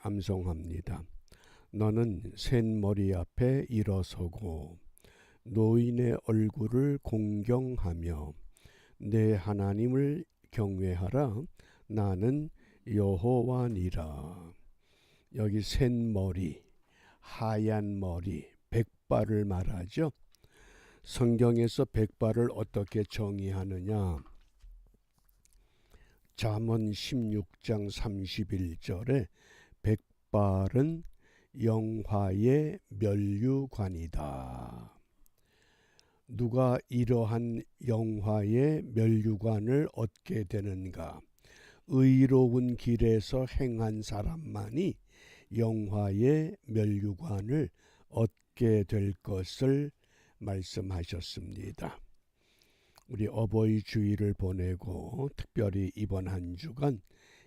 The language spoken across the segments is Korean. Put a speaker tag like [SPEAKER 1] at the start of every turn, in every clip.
[SPEAKER 1] 암송합니다. 너는 샌머리 앞에 일어서고 노인의 얼굴을 공경하며 내 하나님을 경외하라. 나는 여호와니라. 여기 샌머리, 하얀 머리, 백발을 말하죠. 성경에서 백발을 어떻게 정의하느냐? 잠언 16장 31절에 백발은 영화의 면류관이다. 누가 이러한 영화의 면류관을 얻게 되는가? 의로운 길에서 행한 사람만이 영화의 면류관을 얻게 될 것을 말씀하셨습니다. 우리 어버이 주일을 보내고 특별히 이번 한 주간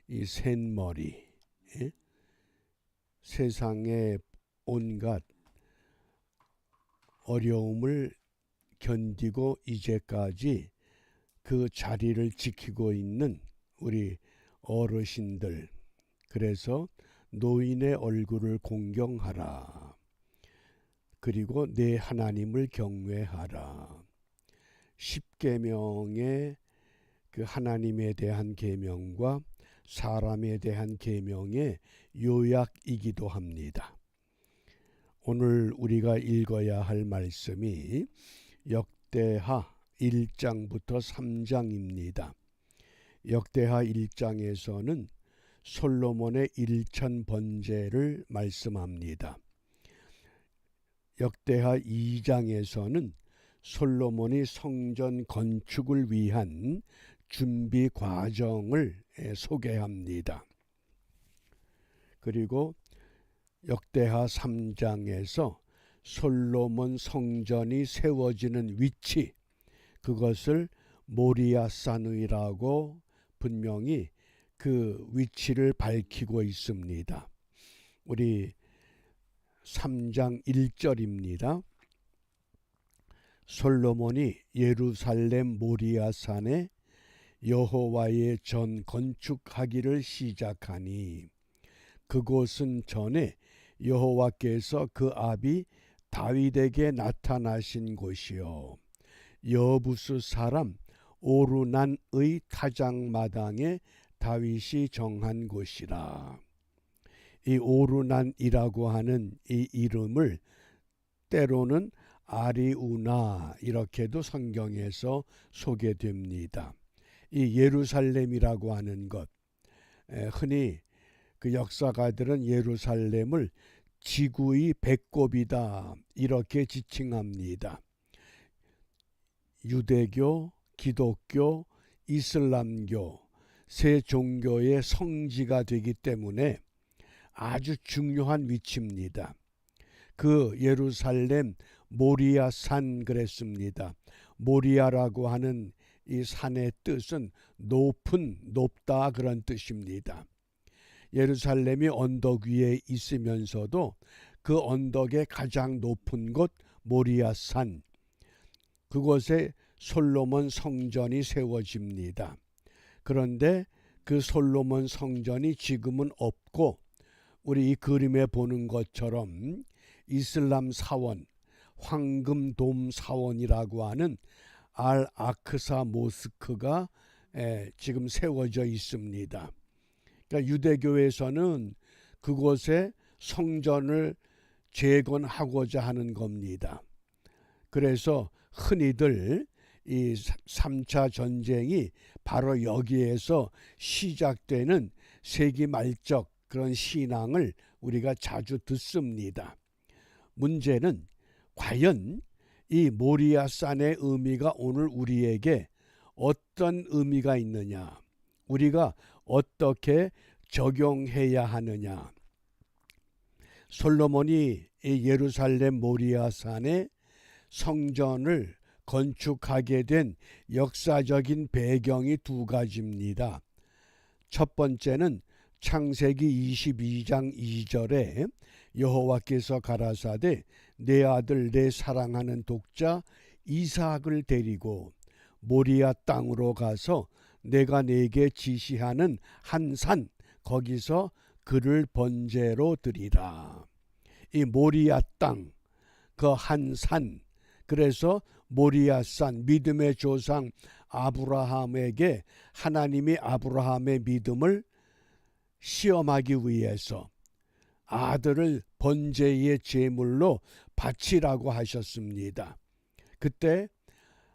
[SPEAKER 1] 이 샌머리, 세상의 온갖 어려움을 견디고 이제까지 그 자리를 지키고 있는 우리 어르신들, 그래서 노인의 얼굴을 공경하라. 그리고 내 하나님을 경외하라. 10계명의 그 하나님에 대한 계명과 사람에 대한 계명의 요약이기도 합니다. 오늘 우리가 읽어야 할 말씀이 역대하 1장부터 3장입니다. 역대하 1장에서는 솔로몬의 일천 번제를 말씀합니다. 역대하 2장에서는 솔로몬이 성전 건축을 위한 준비 과정을 소개합니다. 그리고 역대하 3장에서 솔로몬 성전이 세워지는 위치, 그것을 모리아산이라고 분명히 그 위치를 밝히고 있습니다. 우리 3장 1절입니다. 솔로몬이 예루살렘 모리아산에 여호와의 전 건축하기를 시작하니 그곳은 전에 여호와께서 그 아비 다윗에게 나타나신 곳이요 여부스 사람 오르난의 타작마당에 다윗이 정한 곳이라. 이 오르난이라고 하는 이 이름을 때로는 아리우나 이렇게도 성경에서 소개됩니다. 이 예루살렘이라고 하는 것, 흔히 그 역사가들은 예루살렘을 지구의 배꼽이다 이렇게 지칭합니다. 유대교, 기독교, 이슬람교 세 종교의 성지가 되기 때문에 아주 중요한 위치입니다. 그 예루살렘 모리아산 그랬습니다. 모리아라고 하는 이 산의 뜻은 높은, 높다 그런 뜻입니다. 예루살렘이 언덕 위에 있으면서도 그 언덕의 가장 높은 곳 모리아산, 그곳에 솔로몬 성전이 세워집니다. 그런데 그 솔로몬 성전이 지금은 없고 우리 이 그림에 보는 것처럼 이슬람 사원, 황금돔 사원이라고 하는 알 아크사 모스크가 지금 세워져 있습니다. 그러니까 유대교에서는 그곳에 성전을 재건하고자 하는 겁니다. 그래서 흔히들 이 3차 전쟁이 바로 여기에서 시작되는 세기 말적 그런 신앙을 우리가 자주 듣습니다. 문제는 과연 이 모리아산의 의미가 오늘 우리에게 어떤 의미가 있느냐, 우리가 어떻게 적용해야 하느냐. 솔로몬이 이 예루살렘 모리아산에 성전을 건축하게 된 역사적인 배경이 두 가지입니다. 첫 번째는 창세기 22장 2절에 여호와께서 가라사대 내 아들 내 사랑하는 독자 이삭을 데리고 모리아 땅으로 가서 내가 네게 지시하는 한 산 거기서 그를 번제로 드리라. 이 모리아 땅, 그 한 산, 그래서 모리아산, 믿음의 조상 아브라함에게 하나님이 아브라함의 믿음을 시험하기 위해서 아들을 번제의 제물로 바치라고 하셨습니다. 그때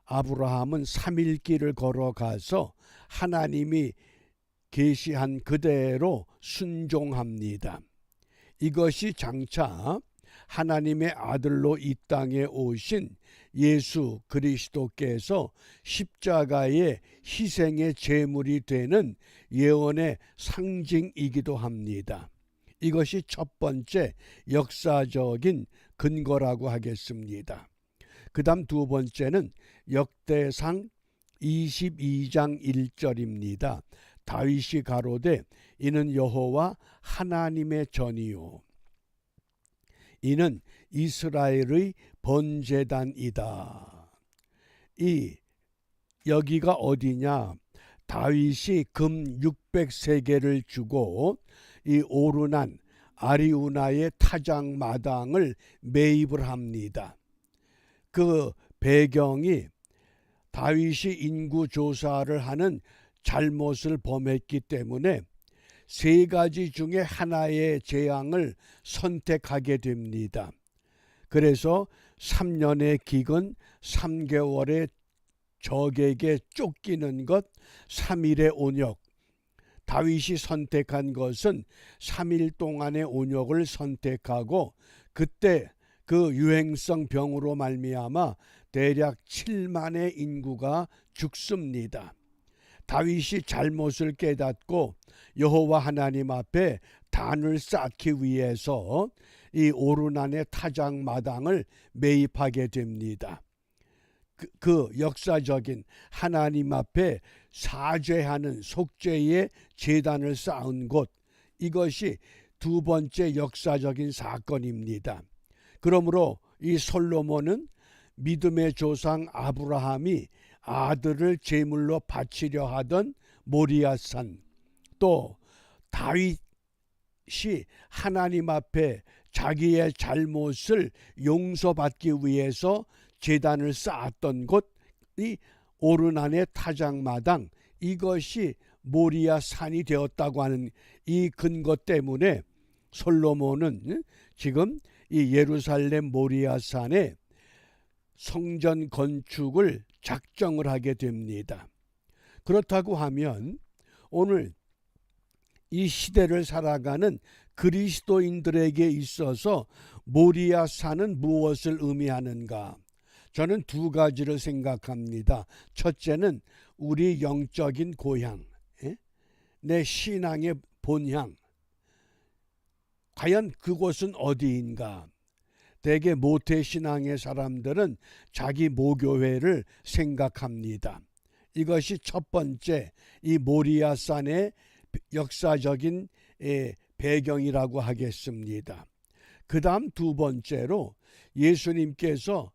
[SPEAKER 1] 아브라함은 3일 길을 걸어가서 하나님이 계시한 그대로 순종합니다. 이것이 장차 하나님의 아들로 이 땅에 오신 예수 그리스도께서 십자가의 희생의 제물이 되는 예언의 상징이기도 합니다. 이것이 첫 번째 역사적인 근거라고 하겠습니다. 그 다음 두 번째는 역대상 22장 1절입니다. 다윗이 가로되 이는 여호와 하나님의 전이요 이는 이스라엘의 번제단이다. 여기가 어디냐? 다윗이 금 600세겔을 주고 이 오르난 아리우나의 타작마당을 매입을 합니다. 그 배경이 다윗이 인구조사를 하는 잘못을 범했기 때문에 세 가지 중에 하나의 재앙을 선택하게 됩니다. 그래서 3년의 기근, 3개월의 적에게 쫓기는 것, 3일의 온역. 다윗이 선택한 것은 3일 동안의 온역을 선택하고 그때 그 유행성 병으로 말미암아 대략 7만의 인구가 죽습니다. 다윗이 잘못을 깨닫고 여호와 하나님 앞에 단을 쌓기 위해서 이 오르난의 타작마당을 매입하게 됩니다. 그 역사적인 하나님 앞에 사죄하는 속죄의 제단을 쌓은 곳, 이것이 두 번째 역사적인 사건입니다. 그러므로 이 솔로몬은 믿음의 조상 아브라함이 아들을 제물로 바치려 하던 모리아산, 또 다윗이 하나님 앞에 자기의 잘못을 용서받기 위해서 제단을 쌓았던 곳이 오르난의 타작마당, 이것이 모리아산이 되었다고 하는 이 근거 때문에 솔로몬은 지금 이 예루살렘 모리아산에 성전 건축을 작정을 하게 됩니다. 그렇다고 하면 오늘 이 시대를 살아가는 그리스도인들에게 있어서 모리아산은 무엇을 의미하는가? 저는 두 가지를 생각합니다. 첫째는 우리 영적인 고향, 내 신앙의 본향. 과연 그곳은 어디인가? 대개 모태신앙의 사람들은 자기 모교회를 생각합니다. 이것이 첫 번째 이 모리아산의 역사적인 배경이라고 하겠습니다. 그 다음 두 번째로 예수님께서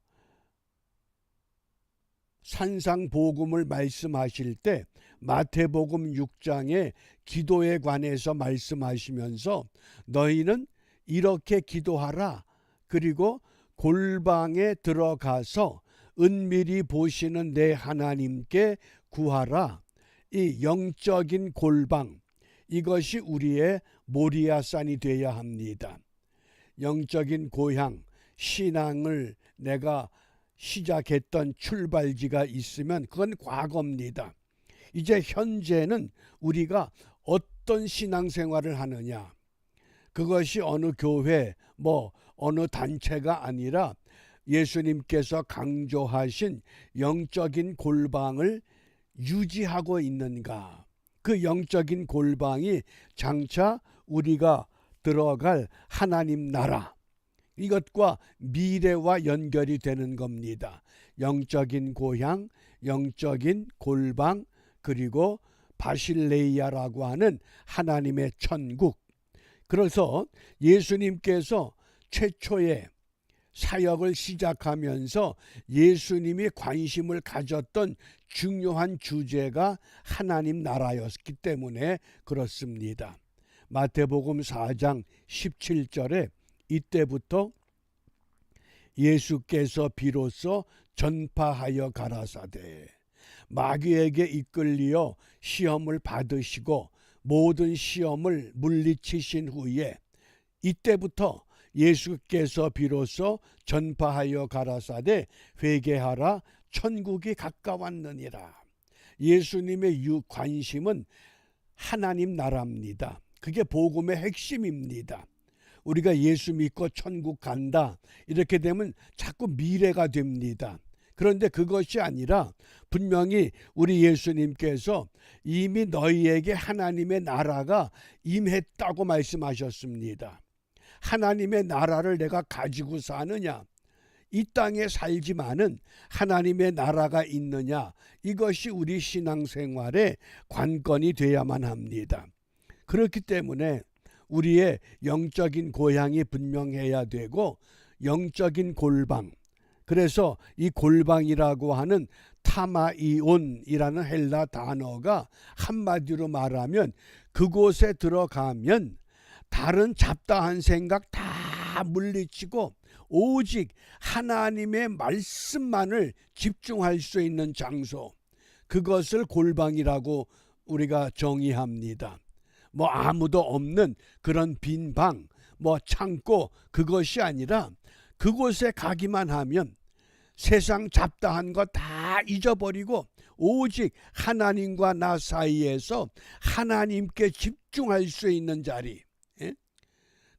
[SPEAKER 1] 산상복음을 말씀하실 때 마태복음 6장에 기도에 관해서 말씀하시면서 너희는 이렇게 기도하라. 그리고 골방에 들어가서 은밀히 보시는 내 하나님께 구하라. 이 영적인 골방, 이것이 우리의 모리아산이 되어야 합니다. 영적인 고향, 신앙을 내가 시작했던 출발지가 있으면 그건 과거입니다. 이제 현재는 우리가 어떤 신앙생활을 하느냐, 그것이 어느 교회, 어느 단체가 아니라 예수님께서 강조하신 영적인 골방을 유지하고 있는가. 그 영적인 골방이 장차 우리가 들어갈 하나님 나라, 이것과 미래와 연결이 되는 겁니다. 영적인 고향, 영적인 골방, 그리고 바실레이아라고 하는 하나님의 천국. 그래서 예수님께서 최초의 사역을 시작하면서 예수님이 관심을 가졌던 중요한 주제가 하나님 나라였기 때문에 그렇습니다. 마태복음 4장 17절에 이때부터 예수께서 비로소 전파하여 가라사대 마귀에게 이끌리어 시험을 받으시고 모든 시험을 물리치신 후에 이때부터 예수께서 비로소 전파하여 가라사대 회개하라 천국이 가까웠느니라. 예수님의 관심은 하나님 나라입니다. 그게 복음의 핵심입니다. 우리가 예수 믿고 천국 간다 이렇게 되면 자꾸 미래가 됩니다. 그런데 그것이 아니라 분명히 우리 예수님께서 이미 너희에게 하나님의 나라가 임했다고 말씀하셨습니다. 하나님의 나라를 내가 가지고 사느냐, 이 땅에 살지만은 하나님의 나라가 있느냐, 이것이 우리 신앙생활의 관건이 돼야만 합니다. 그렇기 때문에 우리의 영적인 고향이 분명해야 되고 영적인 골방, 그래서 이 골방이라고 하는 타마이온이라는 헬라 단어가 한마디로 말하면 그곳에 들어가면 다른 잡다한 생각 다 물리치고 오직 하나님의 말씀만을 집중할 수 있는 장소, 그것을 골방이라고 우리가 정의합니다. 뭐 아무도 없는 그런 빈 방, 뭐 창고, 그것이 아니라 그곳에 가기만 하면 세상 잡다한 거 다 잊어버리고 오직 하나님과 나 사이에서 하나님께 집중할 수 있는 자리,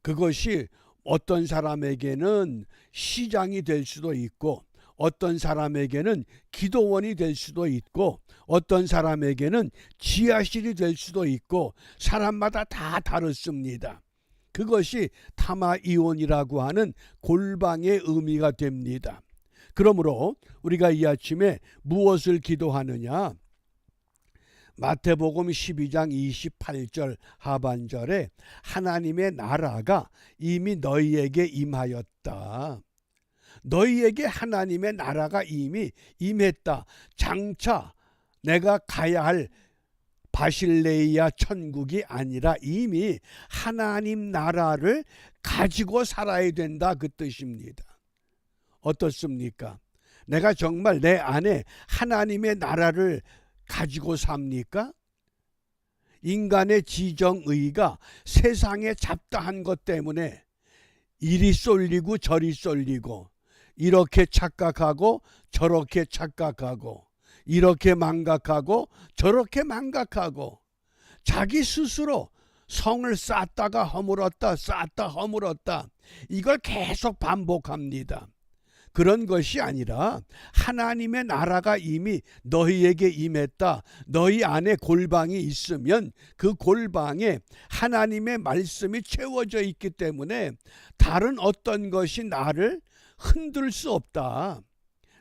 [SPEAKER 1] 그것이 어떤 사람에게는 시장이 될 수도 있고 어떤 사람에게는 기도원이 될 수도 있고 어떤 사람에게는 지하실이 될 수도 있고 사람마다 다 다릅니다. 그것이 타마이온이라고 하는 골방의 의미가 됩니다. 그러므로 우리가 이 아침에 무엇을 기도하느냐? 마태복음 12장 28절 하반절에 하나님의 나라가 이미 너희에게 임하였다. 너희에게 하나님의 나라가 이미 임했다. 장차 내가 가야 할 바실레이아 천국이 아니라 이미 하나님 나라를 가지고 살아야 된다, 그 뜻입니다. 어떻습니까? 내가 정말 내 안에 하나님의 나라를 가지고 삽니까? 인간의 지정의가 세상에 잡다한 것 때문에 이리 쏠리고 저리 쏠리고 이렇게 착각하고 저렇게 착각하고 이렇게 망각하고 저렇게 망각하고 자기 스스로 성을 쌓다가 허물었다 쌓다 허물었다, 이걸 계속 반복합니다. 그런 것이 아니라 하나님의 나라가 이미 너희에게 임했다. 너희 안에 골방이 있으면 그 골방에 하나님의 말씀이 채워져 있기 때문에 다른 어떤 것이 나를 흔들 수 없다.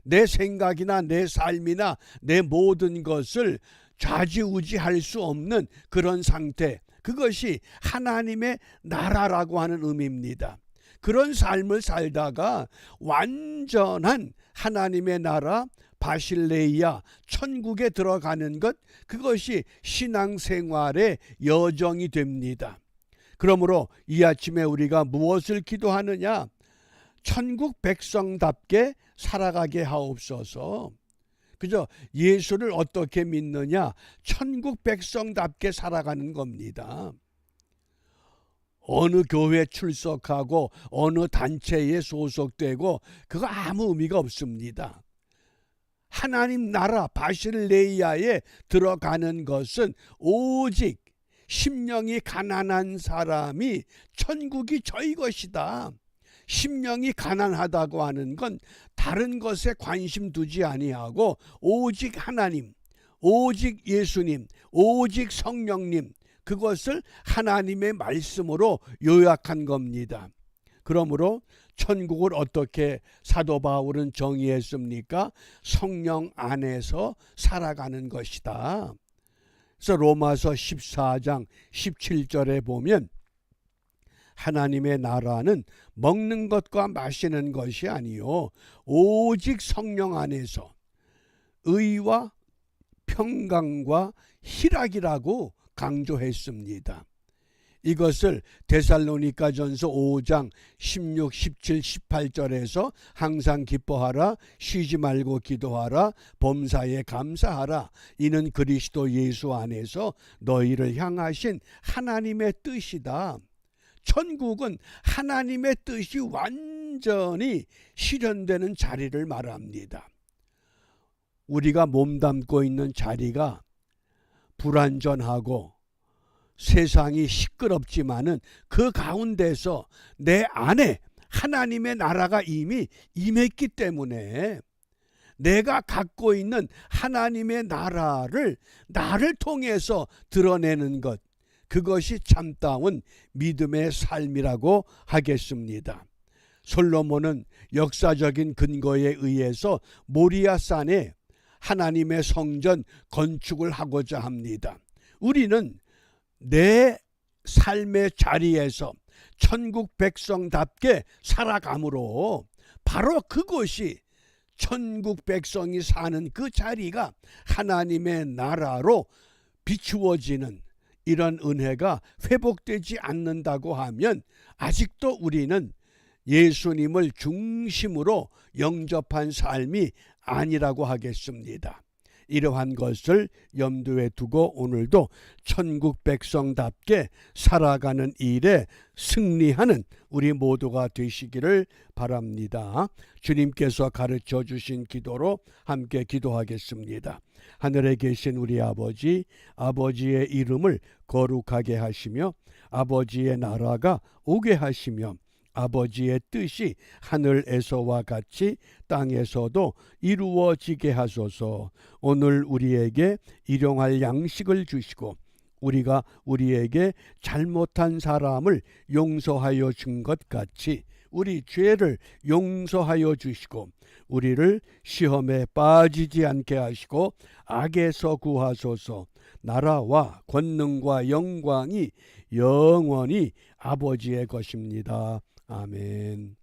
[SPEAKER 1] 내 생각이나 내 삶이나 내 모든 것을 좌지우지할 수 없는 그런 상태, 그것이 하나님의 나라라고 하는 의미입니다. 그런 삶을 살다가 완전한 하나님의 나라 바실레이아 천국에 들어가는 것, 그것이 신앙생활의 여정이 됩니다. 그러므로 이 아침에 우리가 무엇을 기도하느냐? 천국 백성답게 살아가게 하옵소서. 그죠? 예수를 어떻게 믿느냐? 천국 백성답게 살아가는 겁니다. 어느 교회 출석하고 어느 단체에 소속되고 그거 아무 의미가 없습니다. 하나님 나라 바실레이아에 들어가는 것은 오직 심령이 가난한 사람이 천국이 저희 것이다. 심령이 가난하다고 하는 건 다른 것에 관심 두지 아니하고 오직 하나님, 오직 예수님, 오직 성령님, 그것을 하나님의 말씀으로 요약한 겁니다. 그러므로 천국을 어떻게 사도 바울은 정의했습니까? 성령 안에서 살아가는 것이다. 그래서 로마서 14장 17절에 보면 하나님의 나라는 먹는 것과 마시는 것이 아니요 오직 성령 안에서 의와 평강과 희락이라고 강조했습니다. 이것을 데살로니가전서 5장 16, 17, 18절에서 항상 기뻐하라, 쉬지 말고 기도하라, 범사에 감사하라. 이는 그리스도 예수 안에서 너희를 향하신 하나님의 뜻이다. 천국은 하나님의 뜻이 완전히 실현되는 자리를 말합니다. 우리가 몸담고 있는 자리가 불완전하고 세상이 시끄럽지만은 그 가운데서 내 안에 하나님의 나라가 이미 임했기 때문에 내가 갖고 있는 하나님의 나라를 나를 통해서 드러내는 것, 그것이 참다운 믿음의 삶이라고 하겠습니다. 솔로몬은 역사적인 근거에 의해서 모리아산에 하나님의 성전 건축을 하고자 합니다. 우리는 내 삶의 자리에서 천국 백성답게 살아감으로 바로 그것이 천국 백성이 사는 그 자리가 하나님의 나라로 비추어지는 이런 은혜가 회복되지 않는다고 하면 아직도 우리는 예수님을 중심으로 영접한 삶이 아니라고 하겠습니다. 이러한 것을 염두에 두고 오늘도 천국 백성답게 살아가는 일에 승리하는 우리 모두가 되시기를 바랍니다. 주님께서 가르쳐 주신 기도로 함께 기도하겠습니다. 하늘에 계신 우리 아버지, 아버지의 이름을 거룩하게 하시며 아버지의 나라가 오게 하시며 아버지의 뜻이 하늘에서와 같이 땅에서도 이루어지게 하소서. 오늘 우리에게 일용할 양식을 주시고 우리가 우리에게 잘못한 사람을 용서하여 준 것 같이 우리 죄를 용서하여 주시고 우리를 시험에 빠지지 않게 하시고 악에서 구하소서. 나라와 권능과 영광이 영원히 아버지의 것입니다. 아멘.